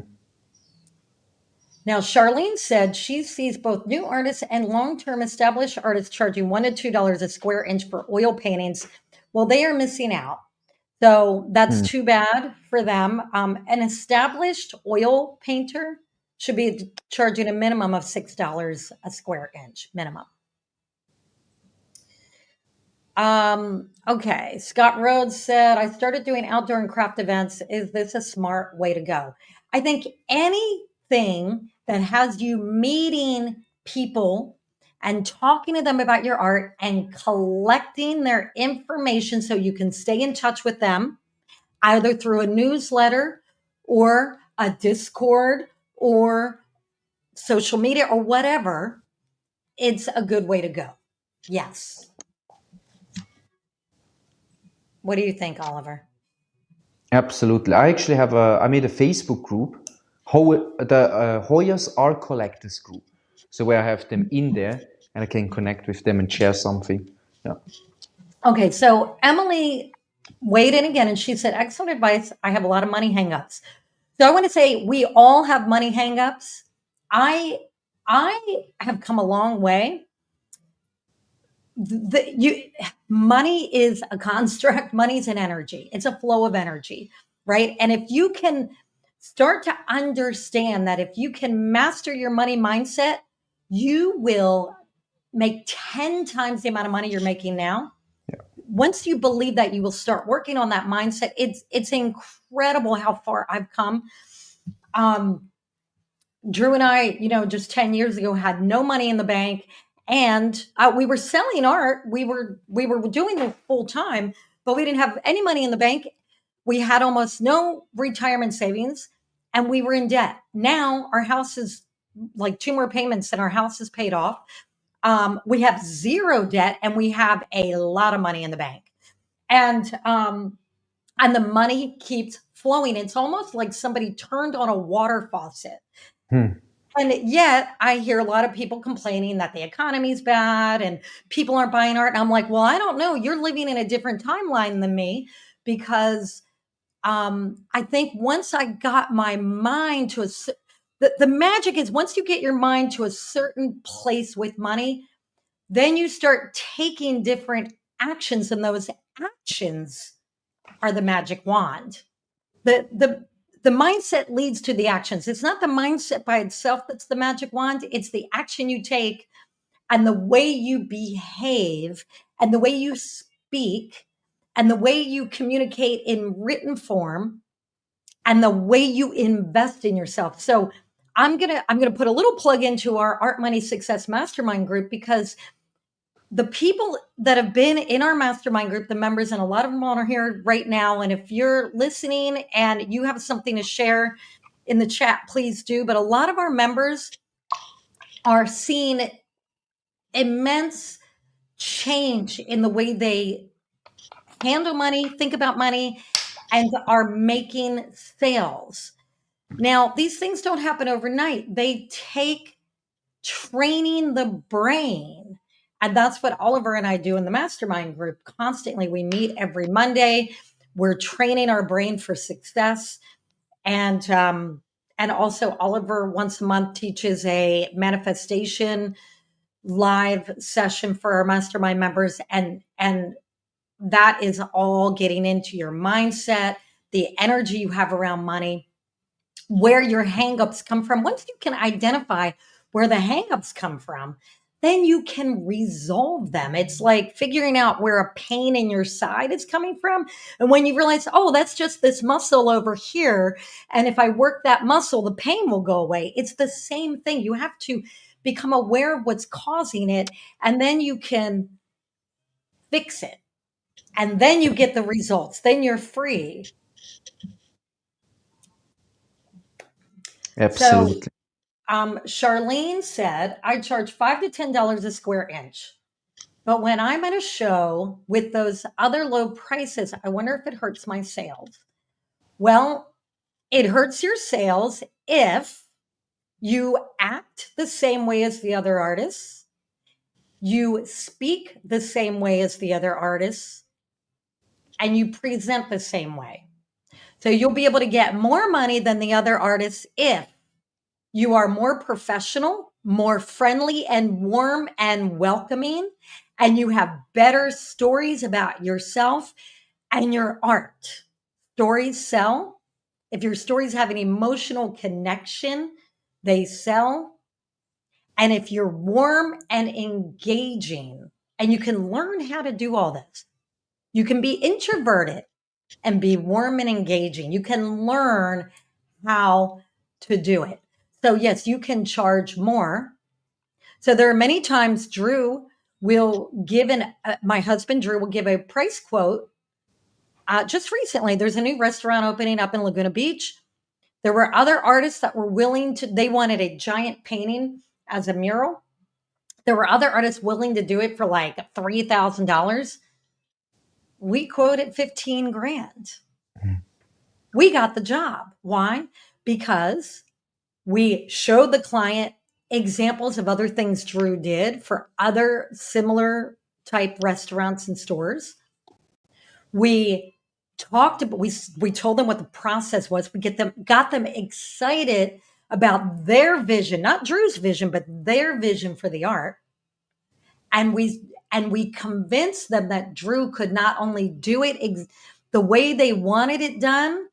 Now, Charlene said she sees both new artists and long term established artists charging $1 to $2 a square inch for oil paintings. Well, they are missing out. So that's Hmm. too bad for them. An established oil painter should be charging a minimum of $6 a square inch, minimum. Okay. Scott Rhodes said, I started doing outdoor and craft events. Is this a smart way to go? I think anything that has you meeting people and talking to them about your art and collecting their information so you can stay in touch with them, either through a newsletter or a Discord or social media or whatever, it's a good way to go. Yes. What do you think, Oliver? Absolutely. I made a Facebook group, the Hoyas Art Collectors group. So where I have them in there and I can connect with them and share something. Yeah. Okay, so Emily weighed in again and she said, excellent advice. I have a lot of money hangups. So I want to say we all have money hangups. I I have come a long way. Money is a construct, money's an energy. It's a flow of energy, right? And if you can start to understand that if you can master your money mindset, you will make 10 times the amount of money you're making now. Once you believe that, you will start working on that mindset. It's incredible how far I've come. um Drew and I, just 10 years ago had no money in the bank, and we were selling art. We were doing it full time, but we didn't have any money in the bank. We had almost no retirement savings, and we were in debt. Now our house is like two more payments and our house is paid off. We have zero debt and we have a lot of money in the bank. And the money keeps flowing. It's almost like somebody turned on a water faucet. Hmm. And yet I hear a lot of people complaining that the economy's bad and people aren't buying art. And I'm like, well, I don't know. You're living in a different timeline than me, because I think once I got my mind to the magic is once you get your mind to a certain place with money, then you start taking different actions, and those actions are the magic wand. The mindset leads to the actions. It's not the mindset by itself that's the magic wand. It's the action you take and the way you behave and the way you speak and the way you communicate in written form and the way you invest in yourself. So I'm gonna put a little plug into our Art Money Success Mastermind group, because the people that have been in our mastermind group, the members, and a lot of them are here right now. And if you're listening and you have something to share in the chat, please do. But a lot of our members are seeing immense change in the way they handle money, think about money, and are making sales. Now, these things don't happen overnight. They take training the brain. And that's what Oliver and I do in the mastermind group constantly. We meet every Monday. We're training our brain for success. And also Oliver once a month teaches a manifestation live session for our mastermind members. And that is all getting into your mindset, the energy you have around money, where your hangups come from. Once you can identify where the hangups come from, then you can resolve them. It's like figuring out where a pain in your side is coming from. And when you realize, oh, that's just this muscle over here. And if I work that muscle, the pain will go away. It's the same thing. You have to become aware of what's causing it, and then you can fix it. And then you get the results. Then you're free. So Absolutely. Charlene said, I charge $5 to $10 a square inch. But when I'm at a show with those other low prices, I wonder if it hurts my sales. Well, it hurts your sales if you act the same way as the other artists, you speak the same way as the other artists, and you present the same way. So you'll be able to get more money than the other artists if you are more professional, more friendly and warm and welcoming, and you have better stories about yourself and your art. Stories sell. If your stories have an emotional connection, they sell. And if you're warm and engaging, and you can learn how to do all this, you can be introverted and be warm and engaging. You can learn how to do it. So, yes, you can charge more. So, there are many times Drew will give my husband Drew will give a price quote. Just recently, there's a new restaurant opening up in Laguna Beach. There were other artists that were willing to, they wanted a giant painting as a mural. There were other artists willing to do it for like $3,000. We quoted 15 grand. We got the job. Why? Because we showed the client examples of other things Drew did for other similar type restaurants and stores. We talked about we told them what the process was. We got them excited about their vision, not Drew's vision, but their vision for the art. And we convinced them that Drew could not only do it the way they wanted it done,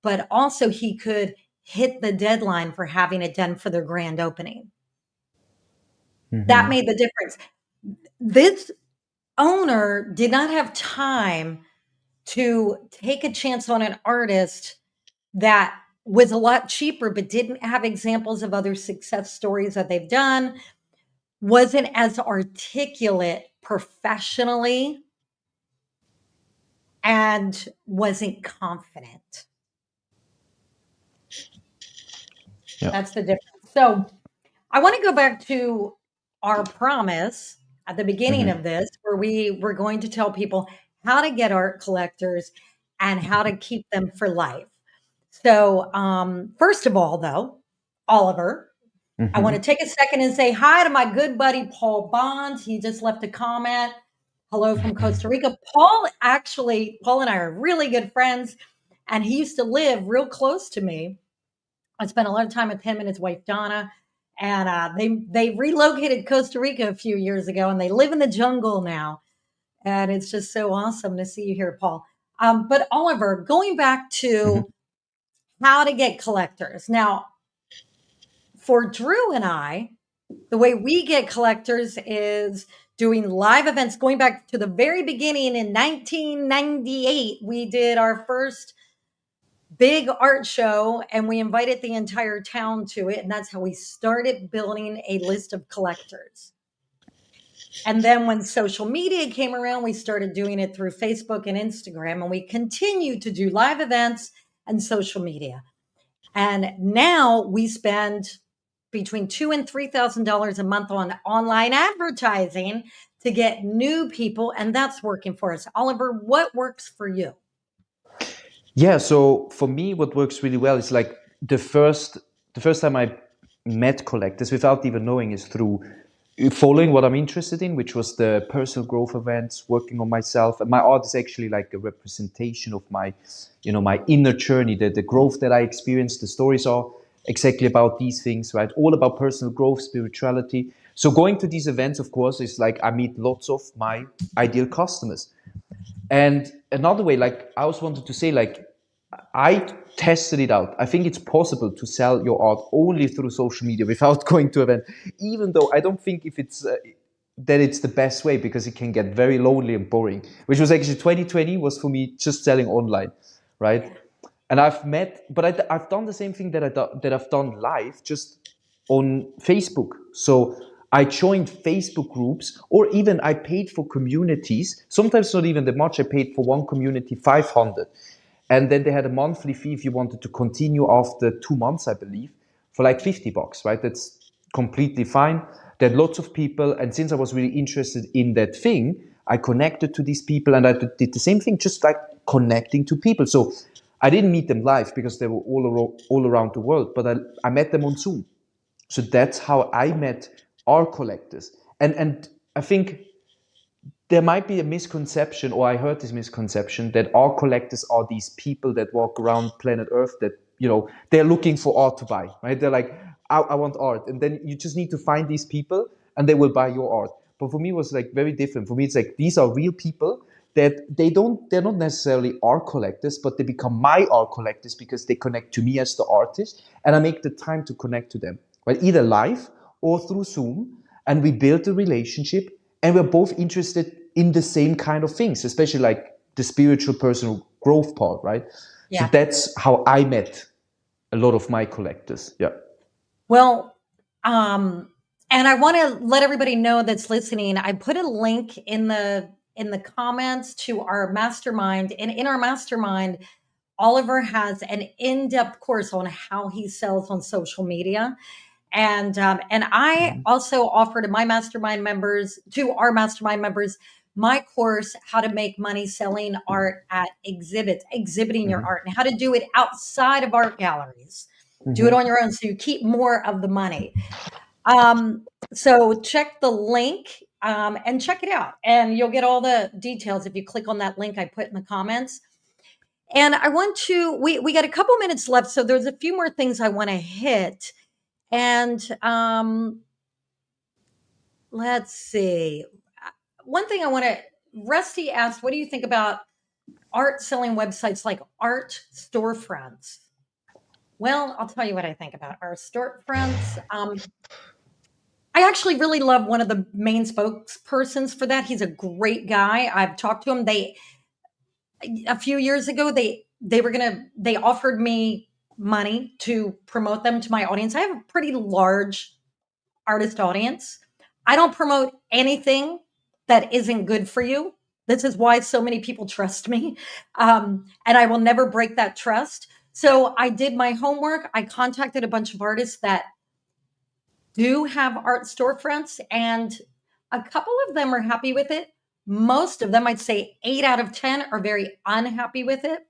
but also he could hit the deadline for having it done for their grand opening. That made the difference. This owner did not have time to take a chance on an artist that was a lot cheaper, but didn't have examples of other success stories that they've done, wasn't as articulate professionally, and wasn't confident. Yeah. That's the difference. So I want to go back to our promise at the beginning of this, where we were going to tell people how to get art collectors and how to keep them for life. So, first of all, though, Oliver, I want to take a second and say hi to my good buddy, Paul Bond. He just left a comment. Hello from Costa Rica. Paul and I are really good friends, and he used to live real close to me. I spent a lot of time with him and his wife, Donna. And they relocated Costa Rica a few years ago, and they live in the jungle now. And it's just so awesome to see you here, Paul. But Oliver, going back to how to get collectors. Now, for Drew and I, the way we get collectors is doing live events. Going back to the very beginning in 1998, we did our first big art show and we invited the entire town to it. And that's how we started building a list of collectors. And then when social media came around, we started doing it through Facebook and Instagram, and we continue to do live events and social media. And now we spend between $2,000 and $3,000 a month on online advertising to get new people, and that's working for us. Oliver, what works for you? Yeah, so for me, what works really well is like the first time I met collectors without even knowing is through following what I'm interested in, which was the personal growth events, working on myself. And my art is actually like a representation of my, my inner journey, the growth that I experienced. The stories are exactly about these things, right? All about personal growth, spirituality. So going to these events, of course, is like I meet lots of my ideal customers. And another way, like I also wanted to say, like I tested it out. I think it's possible to sell your art only through social media without going to event, even though I don't think if it's that it's the best way because it can get very lonely and boring. Which was actually 2020 was for me just selling online, right? Yeah. And I've done the same thing that I've done live, just on Facebook. So I joined Facebook groups, or even I paid for communities. Sometimes not even that much. I paid for one community 500, and then they had a monthly fee if you wanted to continue after 2 months, I believe, for like $50, right? That's completely fine. There are lots of people, and since I was really interested in that thing, I connected to these people, and I did the same thing, just like connecting to people. So I didn't meet them live because they were all around the world, but I met them on Zoom. So that's how I met our collectors. And I think there might be a misconception, or I heard this misconception, that art collectors are these people that walk around planet Earth that, they're looking for art to buy, right? They're like, I want art. And then you just need to find these people and they will buy your art. But for me, it was like very different. For me, it's like these are real people that they're not necessarily art collectors, but they become my art collectors because they connect to me as the artist. And I make the time to connect to them, right? Either live or through Zoom. And we build a relationship, and we're both interested in the same kind of things, especially like the spiritual personal growth part, right? So Yeah. that's how I met a lot of my collectors. Yeah. Well, and I want to let everybody know that's listening. I put a link in the comments to our mastermind, and in our mastermind, Oliver has an in-depth course on how he sells on social media. And I also offer to our mastermind members, my course, how to make money selling art at exhibiting your art, and how to do it outside of art galleries. Do it on your own so you keep more of the money. So check the link and check it out, and you'll get all the details if you click on that link I put in the comments. And I want to, we got a couple minutes left, so there's a few more things I want to hit. And let's see. One thing I want to, Rusty asked, what do you think about art selling websites like art storefronts? Well, I'll tell you what I think about art storefronts. I actually really love one of the main spokespersons for that. He's a great guy. I've talked to him. A few years ago, they offered me money to promote them to my audience. I have a pretty large artist audience. I don't promote anything that isn't good for you. This is why so many people trust me. And I will never break that trust. So I did my homework. I contacted a bunch of artists that do have art storefronts, and a couple of them are happy with it. Most of them, I'd say 8 out of 10, are very unhappy with it.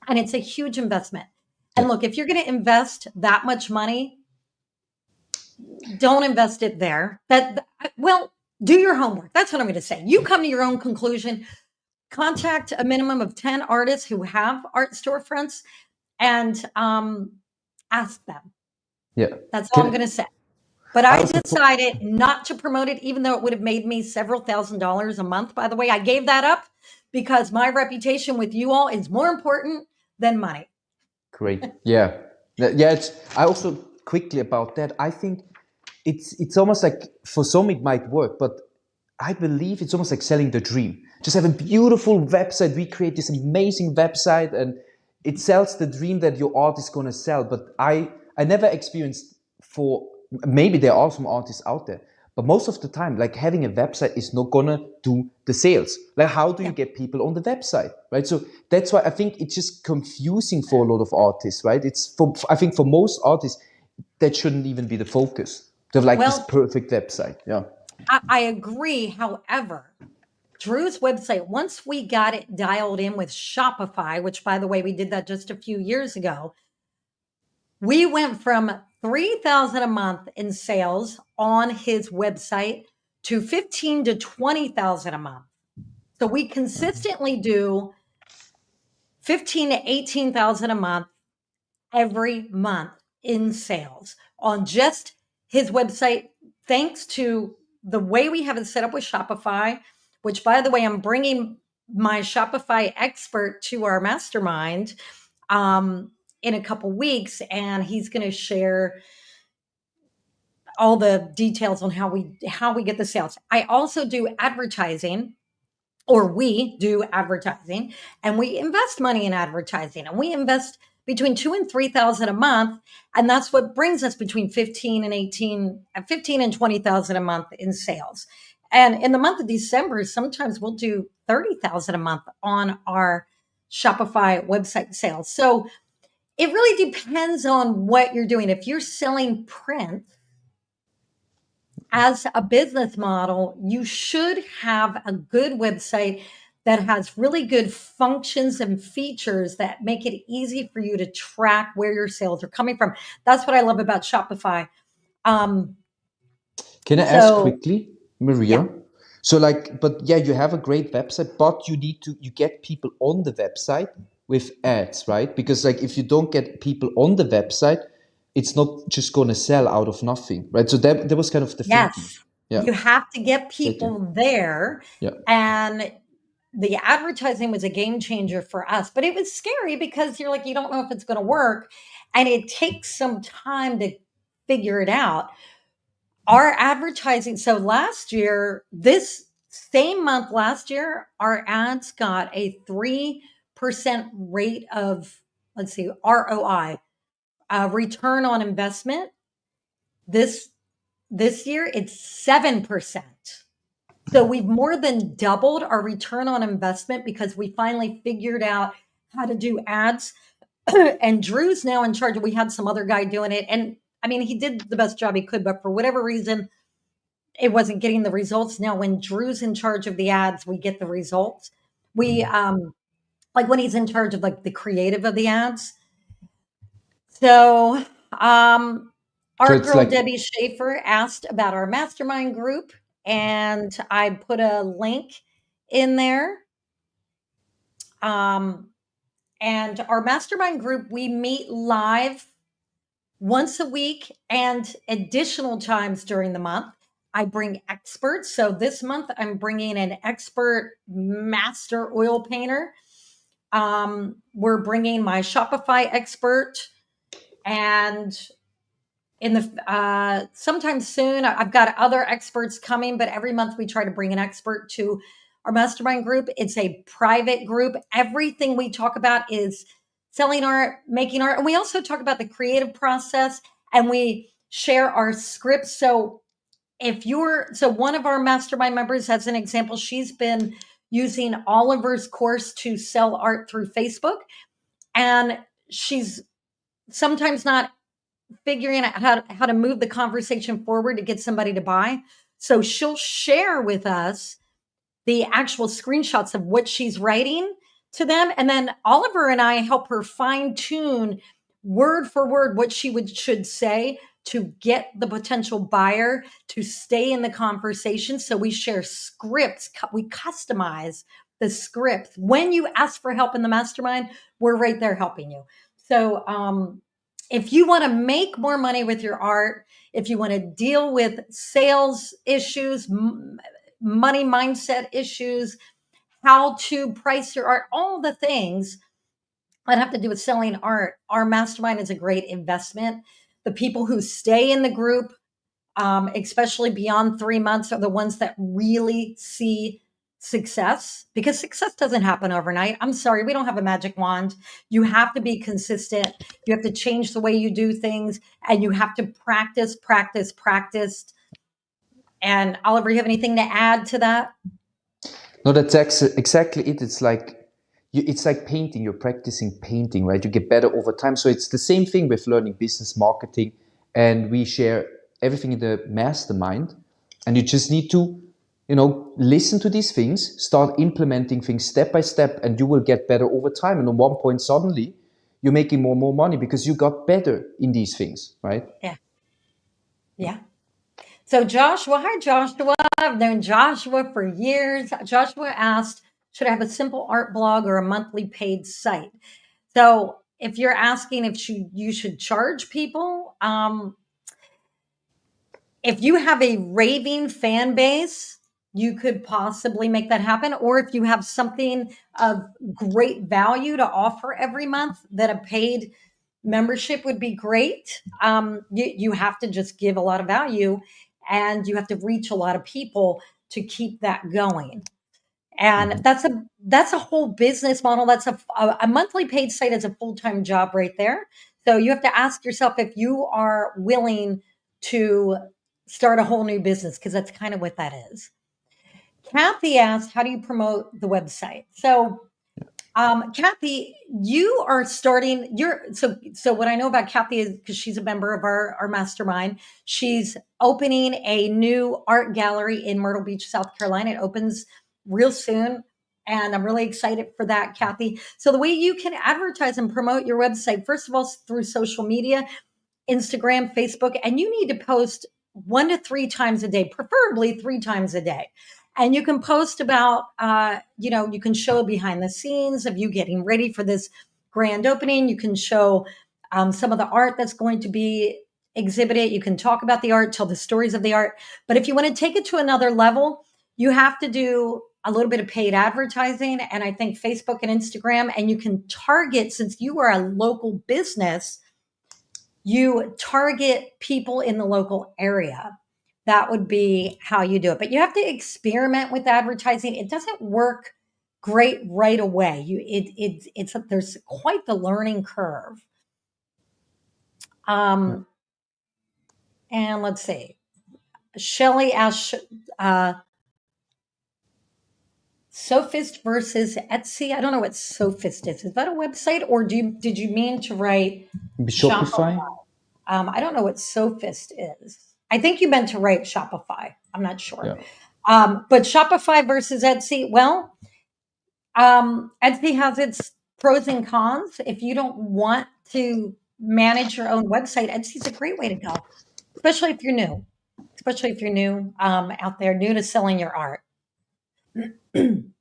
And it's a huge investment. And look, if you're going to invest that much money, don't invest it there. Well, do your homework. That's what I'm going to say. You come to your own conclusion. Contact a minimum of 10 artists who have art storefronts and ask them. Yeah. That's all I'm going to say. But I I also decided not to promote it, even though it would have made me several $1,000s a month. By the way, I gave that up because my reputation with you all is more important than money. Great. Yeah. Yeah. I also quickly about that. I think it's almost like for some it might work, but I believe it's almost like selling the dream. Just have a beautiful website. We create this amazing website, and it sells the dream that your art is going to sell. But I never experienced, for maybe there are some artists out there, but most of the time, like having a website is not gonna do the sales. Like, how do you Yeah. get people on the website, right? So that's why I think it's just confusing for a lot of artists, right? I think for most artists, that shouldn't even be the focus. To have like this Well, perfect website. Yeah. I agree. However, Drew's website, once we got it dialed in with Shopify, which by the way, we did that just a few years ago, we went from 3,000 a month in sales on his website to 15 to 20,000 a month. So we consistently do 15 to 18,000 a month every month in sales on just his website, thanks to the way we have it set up with Shopify, which, by the way, I'm bringing my Shopify expert to our mastermind in a couple weeks, and he's going to share all the details on how we get the sales. I also do advertising, or we do advertising, and we invest money in advertising, and we invest between 2 and 3,000 a month, and that's what brings us between 15 and 20,000 a month in sales. And in the month of December, sometimes we'll do 30,000 a month on our Shopify website sales. So It really depends on what you're doing. If you're selling print as a business model, you should have a good website that has really good functions and features that make it easy for you to track where your sales are coming from. That's what I love about Shopify. Um, Can I ask so quickly, yeah, Maria? So like, but yeah, you have a great website, but you get people on the website with ads, right? Because like if you don't get people on the website, it's not just gonna sell out of nothing, right? So that was kind of the thinking. yes, Yeah, you have to get exactly. people there. Yeah. And the advertising was a game changer for us, but it was scary because you're like, you don't know if it's going to work. And it takes some time to figure it out. Our advertising, so last year, this same month last year, our ads got a 3% rate of, let's see, ROI, return on investment. This this year it's 7%. So we've more than doubled our return on investment because we finally figured out how to do ads. And Drew's now in charge. We had some other guy doing it. And I mean, he did the best job he could, but for whatever reason, it wasn't getting the results. Now, when Drew's in charge of the ads, we get the results. We, like when he's in charge of like the creative of the ads. So, So our it's girl like Debbie Schaefer asked about our mastermind group, and I put a link in there. Um, and our mastermind group, we meet live once a week and additional times during the month. I bring experts. So this month, I'm bringing an expert master oil painter. We're bringing my Shopify expert, and in the sometime soon, I've got other experts coming, but every month we try to bring an expert to our mastermind group. It's a private group. Everything we talk about is selling art, making art, and we also talk about the creative process, and we share our scripts. So one of our mastermind members, as an example, she's been using Oliver's course to sell art through Facebook, and she's sometimes not figuring out how to move the conversation forward to get somebody to buy. So she'll share with us the actual screenshots of what she's writing to them. And then Oliver and I help her fine tune word for word what she should say to get the potential buyer to stay in the conversation. So we share scripts, we customize the script. When you ask for help in the mastermind, we're right there helping you. So, if you want to make more money with your art, if you want to deal with sales issues, money mindset issues, how to price your art, all the things that have to do with selling art, our mastermind is a great investment. The people who stay in the group, especially beyond 3 months, are the ones that really see success, because success doesn't happen overnight. I'm sorry, we don't have a magic wand. You have to be consistent. You have to change the way you do things, and you have to practice, practice, practice. And Oliver, you have anything to add to that? no, that's exactly it. It's like it's like painting. You're practicing painting, right? You get better over time. So it's the same thing with learning business marketing, and we share everything in the mastermind. And you just need to, listen to these things, start implementing things step by step, and you will get better over time. And at one point, suddenly, you're making more and more money because you got better in these things, right? Yeah. Yeah. So Joshua, hi Joshua. I've known Joshua for years. Joshua asked, should I have a simple art blog or a monthly paid site? So if you're asking if you should charge people, if you have a raving fan base, you could possibly make that happen. Or if you have something of great value to offer every month, that a paid membership would be great. You have to just give a lot of value, and you have to reach a lot of people to keep that going. And that's a whole business model. That's a monthly paid site is a full-time job right there. So you have to ask yourself if you are willing to start a whole new business, because that's kind of what that is. Kathy asked, how do you promote the website? So Kathy, you are starting. So what I know about Kathy is because she's a member of our mastermind. She's opening a new art gallery in Myrtle Beach, South Carolina. It opens real soon, and I'm really excited for that, Kathy. So the way you can advertise and promote your website, first of all, is through social media. Instagram, Facebook, and you need to post 1 to 3 times a day, preferably 3 times a day. And you can post about, you can show behind the scenes of you getting ready for this grand opening. You can show some of the art that's going to be exhibited. You can talk about the art, tell the stories of the art. But if you want to take it to another level, you have to do a little bit of paid advertising. And I think Facebook and Instagram, and you can target, since you are a local business, you target people in the local area. That would be how you do it. But you have to experiment with advertising. It doesn't work great right away. It's there's quite the learning curve. And let's see. Shelley asked, Sophist versus Etsy. I don't know what Sophist is. Is that a website, or did you mean to write Shopify? I don't know what Sophist is. I think you meant to write Shopify. I'm not sure. Yeah. But Shopify versus Etsy, well, Etsy has its pros and cons. If you don't want to manage your own website, Etsy's a great way to go, especially if you're new. Especially if you're new out there, new to selling your art. And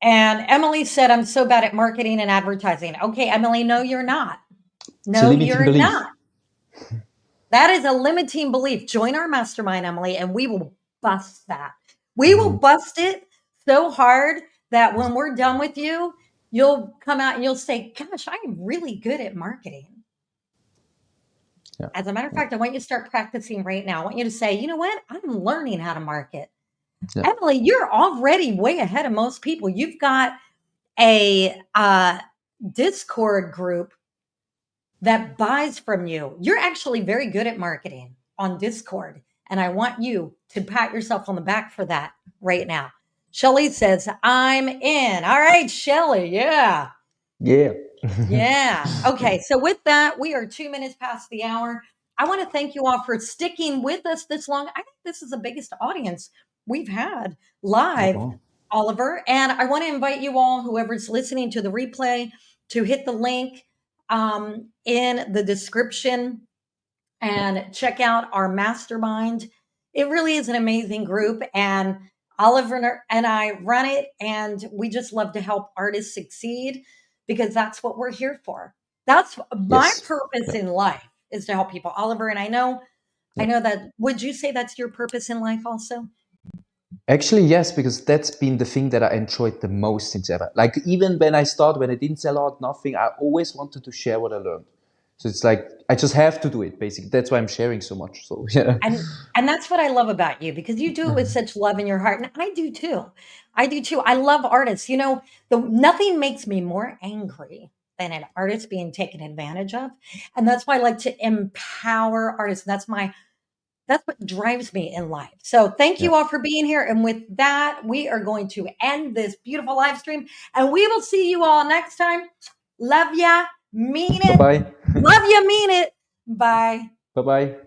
Emily said, I'm so bad at marketing and advertising. Okay, Emily, no, you're not. No, you're not. That is a limiting belief. Join our mastermind, Emily, and we will bust that. We will bust it so hard that when we're done with you, you'll come out and you'll say, gosh, I'm really good at marketing. Yeah. As a matter of fact, I want you to start practicing right now. I want you to say, you know what? I'm learning how to market. Yeah. Emily, you're already way ahead of most people. You've got a Discord group that buys from you. You're actually very good at marketing on Discord. And I want you to pat yourself on the back for that right now. Shelly says, I'm in. All right, Shelly. Yeah. Yeah. Yeah. Okay. So with that, we are 2 minutes past the hour. I want to thank you all for sticking with us this long. I think this is the biggest audience we've had live, Oliver. And I want to invite you all, whoever's listening to the replay, to hit the link in the description and check out our mastermind. It really is an amazing group, and Oliver and I run it, and we just love to help artists succeed because that's what we're here for. That's my purpose in life, is to help people. Oliver, and I know that, would you say that's your purpose in life also? Actually, yes, because that's been the thing that I enjoyed the most since ever. Like, even when I didn't sell out nothing, I always wanted to share what I learned. So it's like, I just have to do it, basically. That's why I'm sharing so much. So, yeah. And that's what I love about you, because you do it with such love in your heart. And I do too. I love artists. You know, nothing makes me more angry than an artist being taken advantage of. And that's why I like to empower artists. That's what drives me in life. So thank you all for being here. And with that, we are going to end this beautiful live stream, and we will see you all next time. Love ya. Mean it. Bye-bye. Love ya. Mean it. Bye. Bye-bye.